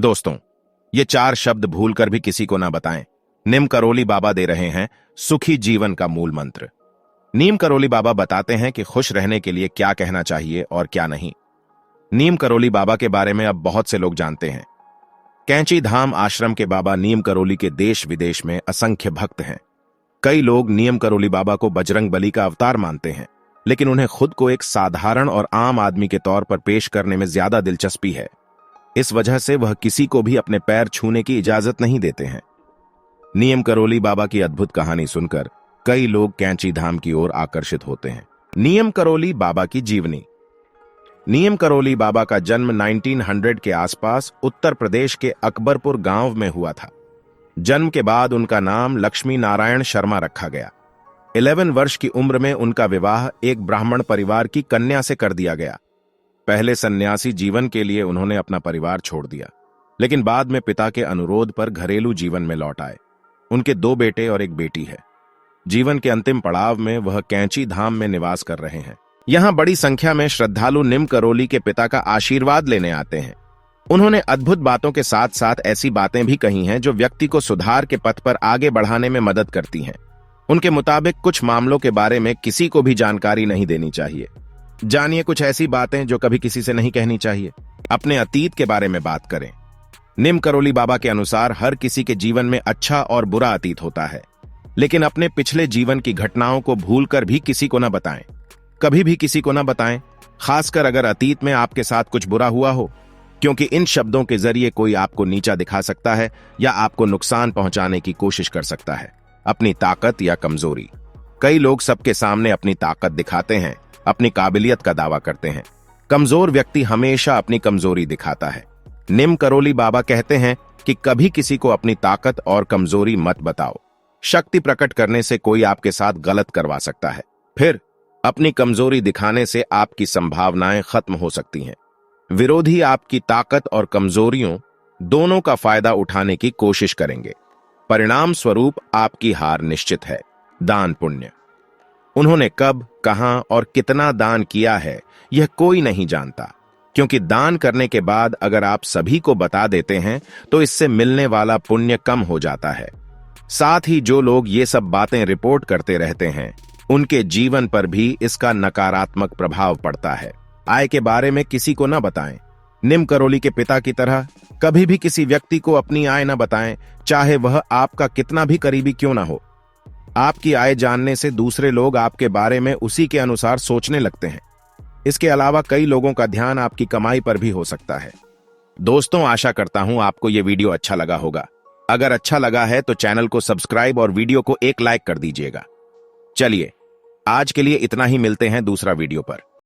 दोस्तों, ये 4 शब्द भूलकर भी किसी को ना बताएं। नीम करोली बाबा दे रहे हैं सुखी जीवन का मूल मंत्र। नीम करोली बाबा बताते हैं कि खुश रहने के लिए क्या कहना चाहिए और क्या नहीं। नीम करोली बाबा के बारे में अब बहुत से लोग जानते हैं। कैंची धाम आश्रम के बाबा नीम करोली के देश विदेश में असंख्य भक्त हैं। कई लोग नीम करोली बाबा को बजरंग बली का अवतार मानते हैं, लेकिन उन्हें खुद को एक साधारण और आम आदमी के तौर पर पेश करने में ज्यादा दिलचस्पी है। इस वजह से वह किसी को भी अपने पैर छूने की इजाजत नहीं देते हैं। नीम करोली बाबा की अद्भुत कहानी सुनकर कई लोग कैंची धाम की ओर आकर्षित होते हैं। नीम करोली बाबा की जीवनी। नीम करोली बाबा का जन्म 1900 के आसपास उत्तर प्रदेश के अकबरपुर गांव में हुआ था। जन्म के बाद उनका नाम लक्ष्मी नारायण शर्मा रखा गया। 11 वर्ष की उम्र में उनका विवाह एक ब्राह्मण परिवार की कन्या से कर दिया गया। पहले सन्यासी जीवन के लिए उन्होंने अपना परिवार छोड़ दिया, लेकिन बाद में पिता के अनुरोध पर घरेलू जीवन में लौट आए। उनके 2 बेटे और एक बेटी है। जीवन के अंतिम पड़ाव में वह कैंची धाम में निवास कर रहे हैं। यहां बड़ी संख्या में श्रद्धालु नीम करोली के पिता का आशीर्वाद लेने आते हैं। उन्होंने अद्भुत बातों के साथ साथ ऐसी बातें भी कही हैं जो व्यक्ति को सुधार के पथ पर आगे बढ़ाने में मदद करती हैं। उनके मुताबिक कुछ मामलों के बारे में किसी को भी जानकारी नहीं देनी चाहिए। जानिए कुछ ऐसी बातें जो कभी किसी से नहीं कहनी चाहिए। अपने अतीत के बारे में बात करें। नीम करोली बाबा के अनुसार हर किसी के जीवन में अच्छा और बुरा अतीत होता है, लेकिन अपने पिछले जीवन की घटनाओं को भूलकर भी किसी को न बताएं। कभी भी किसी को न बताएं, खासकर अगर अतीत में आपके साथ कुछ बुरा हुआ हो, क्योंकि इन शब्दों के जरिए कोई आपको नीचा दिखा सकता है या आपको नुकसान पहुंचाने की कोशिश कर सकता है। अपनी ताकत या कमजोरी। कई लोग सबके सामने अपनी ताकत दिखाते हैं, अपनी काबिलियत का दावा करते हैं। कमजोर व्यक्ति हमेशा अपनी कमजोरी दिखाता है। नीम करोली बाबा कहते हैं कि कभी किसी को अपनी ताकत और कमजोरी मत बताओ। शक्ति प्रकट करने से कोई आपके साथ गलत करवा सकता है, फिर अपनी कमजोरी दिखाने से आपकी संभावनाएं खत्म हो सकती हैं। विरोधी आपकी ताकत और कमजोरियों दोनों का फायदा उठाने की कोशिश करेंगे। परिणाम स्वरूप आपकी हार निश्चित है। दान पुण्य। उन्होंने कब, कहां और कितना दान किया है यह कोई नहीं जानता, क्योंकि दान करने के बाद अगर आप सभी को बता देते हैं तो इससे मिलने वाला पुण्य कम हो जाता है। साथ ही जो लोग ये सब बातें रिपोर्ट करते रहते हैं, उनके जीवन पर भी इसका नकारात्मक प्रभाव पड़ता है। आय के बारे में किसी को न बताएं। नीम करोली के पिता की तरह कभी भी किसी व्यक्ति को अपनी आय न बताएं, चाहे वह आपका कितना भी करीबी क्यों ना हो। आपकी आय जानने से दूसरे लोग आपके बारे में उसी के अनुसार सोचने लगते हैं। इसके अलावा कई लोगों का ध्यान आपकी कमाई पर भी हो सकता है। दोस्तों, आशा करता हूं आपको यह वीडियो अच्छा लगा होगा। अगर अच्छा लगा है तो चैनल को सब्सक्राइब और वीडियो को एक लाइक कर दीजिएगा। चलिए, आज के लिए इतना ही। मिलते हैं दूसरा वीडियो पर।